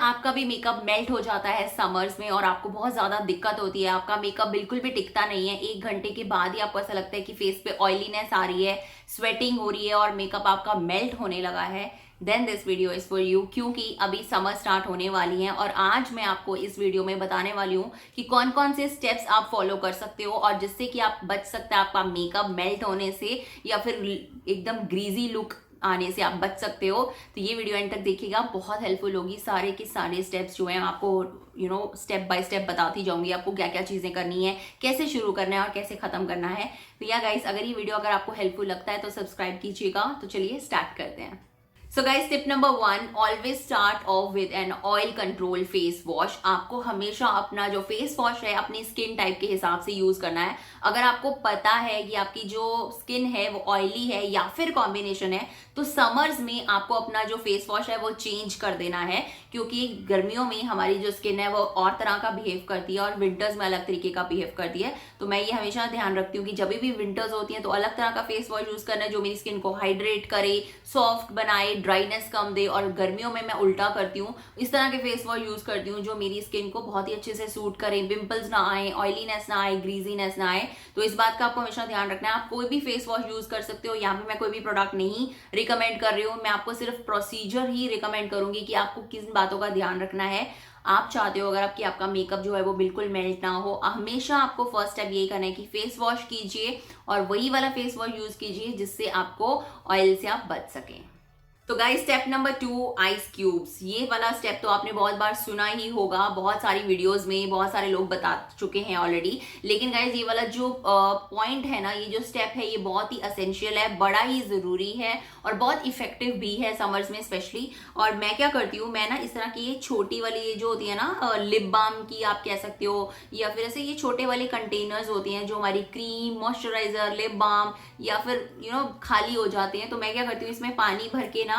आपका भी makeup melt हो जाता है समर्स में और आपको बहुत ज्यादा दिक्कत होती है, आपका मेकअप बिल्कुल भी टिकता नहीं है, 1 घंटे के बाद ही आपको ऐसा लगता है कि फेस पे ऑयलीनेस आ रही है, स्वेटिंग हो रही है और मेकअप आपका मेल्ट होने लगा है, then this video is for you. क्योंकि अभी समर स्टार्ट होने वाली है और आज मैं आपको इस वीडियो में बताने वाली हूँ कि कौन कौन से स्टेप्स आप फॉलो कर सकते हो और जिससे कि आप बच सकते हैं आपका मेकअप मेल्ट होने से या फिर एकदम ग्रीजी लुक आने से आप बच सकते हो। तो ये वीडियो एंड तक देखिएगा, बहुत हेल्पफुल होगी। सारे के सारे स्टेप्स जो हैं आपको स्टेप बाय स्टेप बताती जाऊंगी, आपको क्या क्या चीजें करनी है, कैसे शुरू करना है और कैसे खत्म करना है। तो या गाइस, अगर ये वीडियो अगर आपको हेल्पफुल लगता है तो सब्सक्राइब कीजिएगा। तो चलिए स्टार्ट करते हैं। So guys, tip number 1, always start of with an oil control face wash. आपको हमेशा अपना जो फेस वॉश है अपनी स्किन टाइप के हिसाब से यूज करना है। अगर आपको पता है कि आपकी जो स्किन है वो ऑयली है या फिर कॉम्बिनेशन है, तो समर्स में आपको अपना जो फेस वॉश है वो चेंज कर देना है, क्योंकि गर्मियों में हमारी जो स्किन है वो और तरह का बिहेव करती है और विंटर्स में अलग तरीके का बिहेव करती है। तो मैं ये हमेशा ध्यान रखती हूँ कि जब भी विंटर्स होती है तो अलग तरह का फेस वॉश यूज करना है जो मेरी स्किन को हाइड्रेट करे, सॉफ्ट बनाए, ड्राइनेस कम दे। और गर्मियों में मैं उल्टा करती हूँ, इस तरह के फेस वॉश यूज करती हूँ जो मेरी स्किन को बहुत ही अच्छे से सूट करे, पिंपल्स ना आए, ऑयलीनेस ना आए, ग्रीजीनेस ना आए। तो इस बात का आपको हमेशा ध्यान रखना है। आप कोई भी फेस वॉश यूज कर सकते हो, यहाँ पे मैं कोई भी प्रोडक्ट नहीं रिकमेंड कर रही हूँ, मैं आपको सिर्फ प्रोसीजर ही रिकमेंड करूंगी कि आपको किन बातों का ध्यान रखना है। आप चाहते हो अगर आपका मेकअप जो है वो बिल्कुल मेल्ट ना हो, हमेशा आपको फर्स्ट स्टेप यही करना है कि फेस वॉश कीजिए और वही वाला फेस वॉश यूज कीजिए जिससे आपको ऑयल से आप बच सकें। तो guys, step number 2, ice cubes. ये वाला स्टेप तो आपने बहुत बार सुना ही होगा, बहुत सारी वीडियोस में बहुत सारे लोग बता चुके हैं ऑलरेडी। लेकिन गाइस, ये वाला जो पॉइंट है ना, ये जो स्टेप है, ये बहुत ही असेंशियल है, बड़ा ही जरूरी है और बहुत इफेक्टिव भी है समर्स में स्पेशली। और मैं क्या करती हूँ, मैं ना इस तरह की ये छोटी वाली ये जो होती है ना लिप बाम की आप कह सकते हो, या फिर ऐसे ये छोटे वाले कंटेनर्स होते हैं जो हमारी क्रीम, मॉइस्चराइजर, लिप बाम या फिर खाली हो जाते हैं, तो मैं क्या करती हूँ, इसमें पानी भर के ना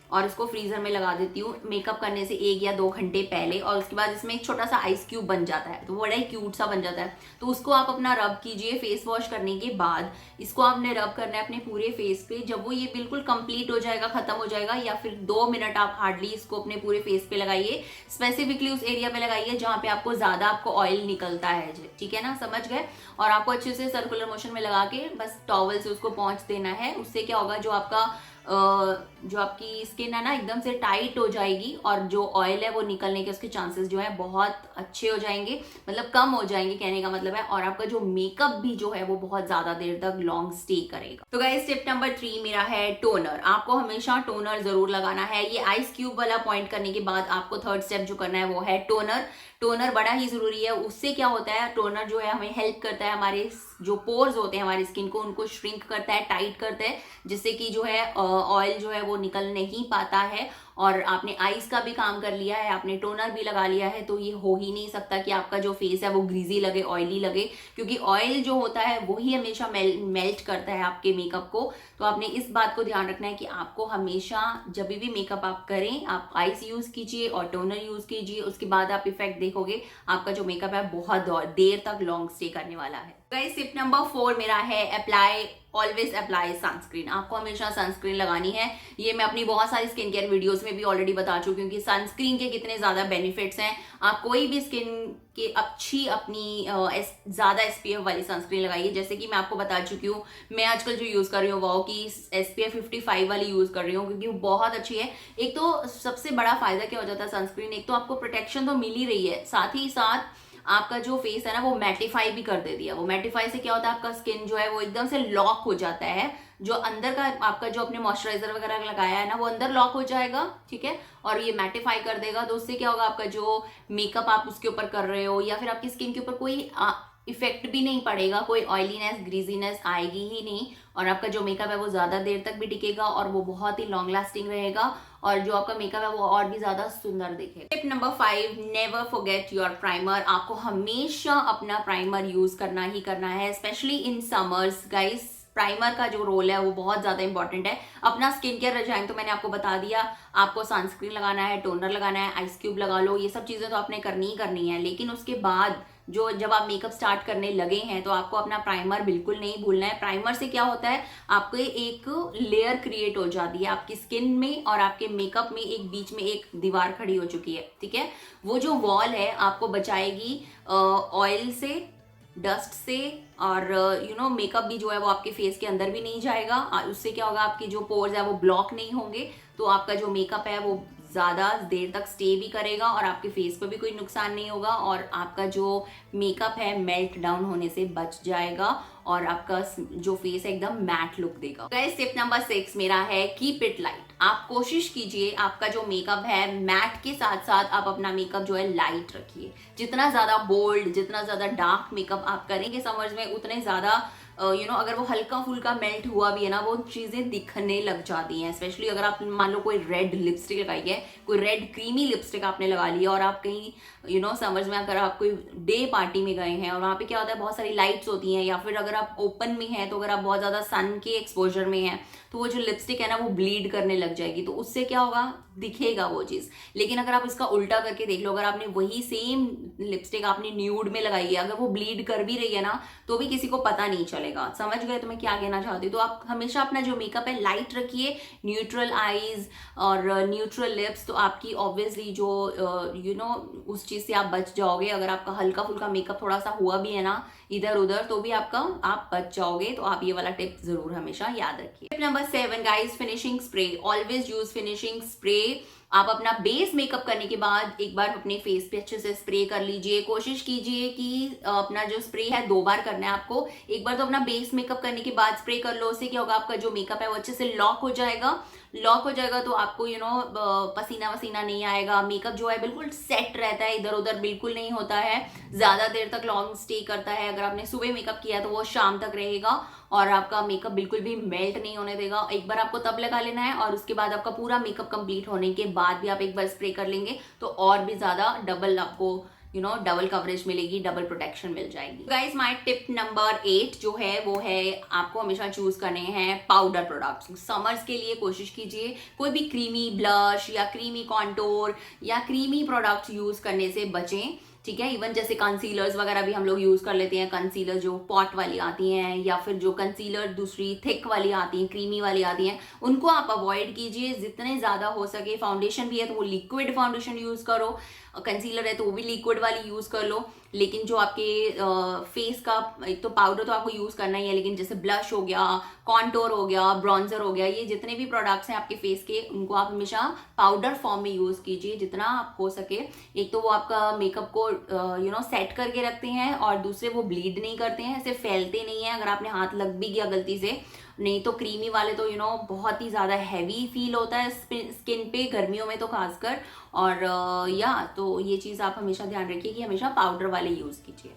और इसको फ्रीजर में लगा देती हूँ मेकअप करने से 1 या 2 घंटे पहले। और उसके बाद इसमें एक छोटा सा आइस क्यूब बन जाता है, तो वो बड़ा ही क्यूट सा बन जाता है। तो उसको आप अपना रब कीजिए फेस वॉश करने के बाद। इसको आपने रब करना है अपने पूरे फेस पे। जब वो ये बिल्कुल कंप्लीट हो जाएगा, खत्म हो जाएगा, या फिर 2 मिनट आप हार्डली इसको अपने पूरे फेस पे लगाइए। स्पेसिफिकली उस एरिया पे लगाइए जहाँ पे आपको ज्यादा आपको ऑयल निकलता है, ठीक है ना, समझ गए। और आपको अच्छे से सर्कुलर मोशन में लगा के बस टॉवल से उसको पोंछ देना है। उससे क्या होगा, जो आपकी स्किन है ना एकदम से टाइट हो जाएगी और जो ऑयल है वो निकलने के उसके चांसेस जो है बहुत अच्छे हो जाएंगे, मतलब कम हो जाएंगे कहने का मतलब है। और आपका जो मेकअप भी जो है वो बहुत ज्यादा देर तक लॉन्ग स्टे करेगा। तो गाइस, स्टेप नंबर 3 मेरा है टोनर। आपको हमेशा टोनर जरूर लगाना है। ये आइस क्यूब वाला पॉइंट करने के बाद आपको थर्ड स्टेप जो करना है वो है टोनर। टोनर बड़ा ही जरूरी है। उससे क्या होता है, टोनर जो है हमें हेल्प करता है, हमारे जो पोर्स होते हैं हमारी स्किन को उनको श्रिंक करता है, टाइट करता है, जिससे कि जो है ऑयल जो है वो निकल नहीं पाता है। और आपने आइस का भी काम कर लिया है, आपने टोनर भी लगा लिया है, तो ये हो ही नहीं सकता कि आपका जो फेस है वो ग्रीजी लगे, ऑयली लगे, क्योंकि ऑयल जो होता है वही हमेशा मेल्ट करता है आपके मेकअप को। तो आपने इस बात को ध्यान रखना है कि आपको हमेशा जब भी मेकअप आप करें, आप आइस यूज कीजिए और टोनर यूज कीजिए। उसके बाद आप इफेक्ट देखोगे, आपका जो मेकअप है बहुत देर तक लॉन्ग स्टे करने वाला है। गाइस, टिप नंबर 4 मेरा है अप्लाई, ऑलवेज अप्लाई सनस्क्रीन। आपको हमेशा सनस्क्रीन लगानी है। ये मैं अपनी बहुत सारी स्किन केयर वीडियोस में भी ऑलरेडी बता चुकी हूँ कि सनस्क्रीन के कितने ज्यादा बेनिफिट्स हैं। आप कोई भी स्किन के अच्छी अपनी ज्यादा एसपीएफ वाली सनस्क्रीन लगाइए। जैसे कि मैं आपको बता चुकी हूँ, मैं आजकल जो यूज कर रही हूँ वो की SPF 55 वाली यूज कर रही हूँ, क्योंकि वो बहुत अच्छी है। एक तो सबसे बड़ा फायदा क्या हो जाता है सनस्क्रीन, एक तो आपको प्रोटेक्शन तो मिल ही रही है, साथ ही साथ आपका जो फेस है ना वो मैटिफाई भी कर देती है। वो मैटिफाई से क्या होता है, आपका स्किन जो है वो एकदम से लॉक हो जाता है। जो अंदर का आपका जो अपने मॉइस्चराइजर वगैरह लगाया है ना वो अंदर लॉक हो जाएगा, ठीक है, और ये मैटिफाई कर देगा। तो उससे क्या होगा, आपका जो मेकअप आप उसके ऊपर कर रहे हो या फिर आपकी स्किन के ऊपर कोई इफेक्ट भी नहीं पड़ेगा, कोई ऑयलीनेस, ग्रीजीनेस आएगी ही नहीं। और आपका जो मेकअप है वो ज्यादा देर तक भी टिकेगा और वो बहुत ही लॉन्ग लास्टिंग रहेगा और जो आपका मेकअप है वो और भी ज्यादा सुंदर दिखेगा। Tip number 5, never forget your primer. आपको हमेशा अपना प्राइमर यूज करना ही करना है, specially in summers guys. Primer का जो रोल है वो बहुत ज्यादा इंपॉर्टेंट है। अपना स्किन केयर रजाइन तो मैंने आपको बता दिया, आपको सनस्क्रीन लगाना है, टोनर लगाना है, आइस क्यूब लगा लो, ये सब चीजें तो आपने करनी ही करनी है। लेकिन उसके बाद जो जब आप मेकअप स्टार्ट करने लगे हैं तो आपको अपना प्राइमर बिल्कुल नहीं भूलना है। प्राइमर से क्या होता है, आपको एक लेयर क्रिएट हो जाती है आपकी स्किन में और आपके मेकअप में, एक बीच में एक दीवार खड़ी हो चुकी है, ठीक है। वो जो वॉल है आपको बचाएगी ऑयल से, डस्ट से, और मेकअप भी जो है वो आपके फेस के अंदर भी नहीं जाएगा। उससे क्या होगा, आपकी जो पोर्स है वो ब्लॉक नहीं होंगे, तो आपका जो मेकअप है वो ज़्यादा देर तक स्टे भी करेगा और आपके फेस पर भी कोई नुकसान नहीं होगा और आपका जो मेकअप है मेल्ट डाउन होने से बच जाएगा और आपका जो फेस है एकदम मैट लुक देगा। गाइस टिप नंबर 6 मेरा है कीप इट लाइट। आप कोशिश कीजिए आपका जो मेकअप है मैट के साथ साथ आप अपना मेकअप जो है लाइट रखिए। जितना ज्यादा बोल्ड, जितना ज्यादा डार्क मेकअप आप करेंगे समर्स में, उतने ज्यादा अगर वो हल्का फुल्का मेल्ट हुआ भी है ना, वो चीजें दिखने लग जाती हैं। स्पेशली अगर आप मान लो कोई रेड लिपस्टिक लगाई है, कोई रेड क्रीमी लिपस्टिक आपने लगा ली है और आप कहीं समर्स में अगर आप कोई डे पार्टी में गए हैं और वहाँ पे क्या होता है बहुत सारी लाइट्स होती हैं, या फिर अगर आप ओपन में हैं तो अगर आप बहुत ज्यादा सन के एक्सपोजर में हैं तो वो जो लिपस्टिक है ना वो ब्लीड करने लग जाएगी, तो उससे क्या होगा, दिखेगा वो चीज। लेकिन अगर आप इसका उल्टा करके देख लो, अगर आपने वही सेम लिपस्टिक आपने न्यूड में लगाई है, अगर वो ब्लीड कर भी रही है ना तो भी किसी को पता नहीं चलेगा। समझ गए तो मैं क्या कहना चाहती हूँ। तो आप हमेशा अपना जो मेकअप है लाइट रखिए, न्यूट्रल आईज और न्यूट्रल लिप्स, तो आपकी ऑब्वियसली जो उस चीज से आप बच जाओगे। अगर आपका हल्का फुल्का मेकअप थोड़ा सा हुआ भी है ना इधर उधर, तो भी आप बच जाओगे। तो आप ये वाला टिप जरूर हमेशा याद रखिए। Tip number 7 guys, finishing spray. Always use finishing spray. आप अपना बेस मेकअप करने के बाद एक बार अपने फेस पे अच्छे से स्प्रे कर लीजिए। कोशिश कीजिए कि अपना जो स्प्रे है 2 बार करना है आपको। एक बार तो अपना बेस मेकअप करने के बाद स्प्रे कर लो, उससे क्या होगा, आपका जो मेकअप है वो अच्छे से लॉक हो जाएगा। लॉक हो जाएगा तो आपको पसीना वसीना नहीं आएगा, मेकअप जो है बिल्कुल सेट रहता है, इधर उधर बिल्कुल नहीं होता है, ज्यादा देर तक लॉन्ग स्टे करता है। अगर आपने सुबह मेकअप किया तो वो शाम तक रहेगा और आपका मेकअप बिल्कुल भी मेल्ट नहीं होने देगा। एक बार आपको तब लगा लेना है और उसके बाद आपका पूरा मेकअप कंप्लीट होने के बाद भी आप एक बार स्प्रे कर लेंगे तो और भी ज्यादा डबल आपको डबल कवरेज मिलेगी, डबल प्रोटेक्शन मिल जाएगी। गाइस माय टिप नंबर 8 जो है वो है, आपको हमेशा चूज करने हैं पाउडर प्रोडक्ट्स। समर्स के लिए कोशिश कीजिए कोई भी क्रीमी ब्लश या क्रीमी कॉन्टोर या क्रीमी प्रोडक्ट यूज करने से बचें, ठीक है। इवन जैसे कंसीलर्स वगैरह भी हम लोग यूज कर लेते हैं, कंसीलर जो पॉट वाली आती हैं या फिर जो कंसीलर दूसरी थिक वाली आती हैं, क्रीमी वाली आती हैं, उनको आप अवॉइड कीजिए जितने ज्यादा हो सके। फाउंडेशन भी है तो वो लिक्विड फाउंडेशन यूज करो, कंसीलर है तो वो भी लिक्विड वाली यूज कर लो। लेकिन जो आपके फेस का, एक तो पाउडर तो आपको यूज करना ही है, लेकिन जैसे ब्लश हो गया, कॉन्टोर हो गया, ब्रॉन्जर हो गया, ये जितने भी प्रोडक्ट्स हैं आपके फेस के, उनको आप हमेशा पाउडर फॉर्म में यूज कीजिए जितना आप हो सके। एक तो वो आपका मेकअप को सेट करके रखते हैं और दूसरे वो ब्लीड नहीं करते हैं, ऐसे फैलते नहीं है। अगर आपने हाथ लग भी गया गलती से, नहीं तो क्रीमी वाले तो बहुत ही ज्यादा हैवी फील होता है स्किन पे, गर्मियों में तो खासकर। और तो ये चीज आप हमेशा ध्यान रखिए कि हमेशा पाउडर वाले यूज कीजिए।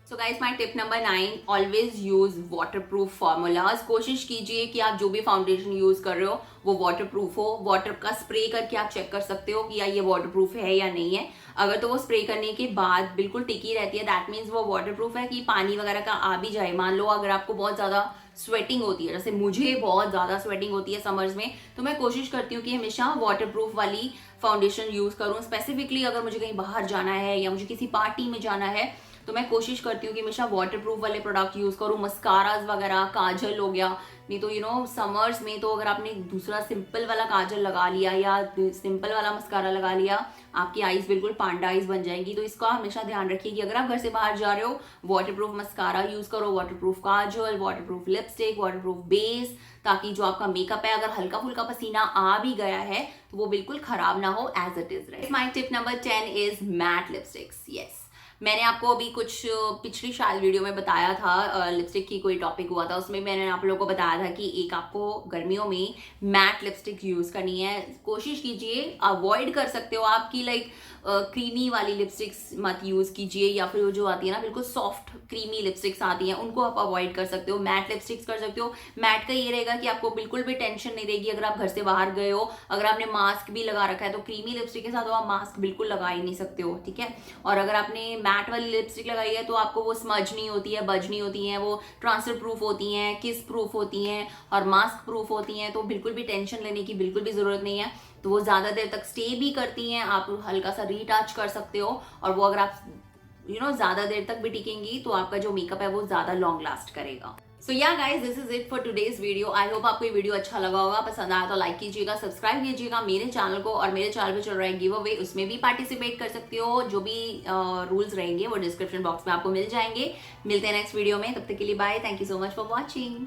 So guys my tip number 9, always use waterproof formulas. कोशिश कीजिए कि आप जो भी फाउंडेशन यूज कर रहे हो वो वाटरप्रूफ हो। वाटर का स्प्रे करके आप चेक कर सकते हो कि या ये वाटरप्रूफ है या नहीं है। अगर तो वो स्प्रे करने के बाद बिल्कुल टिकी रहती है, दैट मीन्स वो वाटरप्रूफ है। कि पानी वगैरह का आ भी जाए, मान लो अगर आपको बहुत ज्यादा स्वेटिंग होती है, जैसे मुझे बहुत ज्यादा स्वेटिंग होती है समर्स में, तो मैं कोशिश करती हूँ कि हमेशा वाटरप्रूफ वाली फाउंडेशन यूज करूँ। स्पेसिफिकली अगर मुझे कहीं बाहर जाना है या मुझे किसी पार्टी में जाना है तो मैं कोशिश करती हूँ कि हमेशा वाटरप्रूफ वाले प्रोडक्ट यूज करूँ। मस्काराज वगैरह, काजल हो गया, नहीं तो समर्स में तो अगर आपने दूसरा सिंपल वाला काजल लगा लिया या सिंपल वाला मस्कारा लगा लिया, आपकी आईज बिल्कुल पांडा आईज बन जाएंगी। तो इसका हमेशा ध्यान रखिए कि अगर आप घर से बाहर जा रहे हो, वाटरप्रूफ मस्कारा यूज करो, वाटरप्रूफ काजल, वाटरप्रूफ लिपस्टिक, वाटरप्रूफ बेस, ताकि जो आपका मेकअप है अगर हल्का फुल्का पसीना आ भी गया है तो वो बिल्कुल खराब ना हो, as it is. Right. My tip number 10 is matte lipsticks. Yes, मैंने आपको अभी कुछ पिछली शायद वीडियो में बताया था, लिपस्टिक की कोई टॉपिक हुआ था, उसमें मैंने आप लोगों को बताया था कि एक आपको गर्मियों में मैट लिपस्टिक यूज करनी है। कोशिश कीजिए, अवॉइड कर सकते हो आपकी लाइक क्रीमी वाली लिपस्टिक्स मत यूज कीजिए, या फिर वो जो आती है ना बिल्कुल सॉफ्ट क्रीमी लिपस्टिक्स आती हैं उनको आप अवॉइड कर सकते हो। मैट लिपस्टिक्स कर सकते हो। मैट का ये रहेगा कि आपको बिल्कुल भी टेंशन नहीं रहेगी अगर आप घर से बाहर गए हो। अगर आपने मास्क भी लगा रखा है तो क्रीमी लिपस्टिक के साथ तो आप मास्क बिल्कुल लगा ही नहीं सकते हो, ठीक है। और अगर आपने मैट वाली लिपस्टिक लगाई है तो आपको वो स्मज नहीं होती है, बज नहीं होती है, वो ट्रांसफर प्रूफ होती हैं, किस प्रूफ होती हैं और मास्क प्रूफ होती हैं। तो बिल्कुल भी टेंशन लेने की बिल्कुल भी जरूरत नहीं है। तो वो ज्यादा देर तक स्टे भी करती हैं, आप हल्का सा रीटच कर सकते हो। और वो अगर आप ज्यादा देर तक भी टिकेंगी, तो आपका जो मेकअप है वो ज्यादा लॉन्ग लास्ट करेगा। सो yeah guys, this is it for today's video. I hope आपको ये वीडियो अच्छा लगा होगा, पसंद आया तो लाइक कीजिएगा, सब्सक्राइब कीजिएगा मेरे चैनल को, और मेरे चैनल पे चल रहा है गिव अवे, उसमें भी पार्टिसिपेट कर सकते हो। जो भी रूल्स रहेंगे वो डिस्क्रिप्शन बॉक्स में आपको मिल जाएंगे। मिलते हैं नेक्स्ट वीडियो में, तब तक के लिए bye. Thank you so much for watching.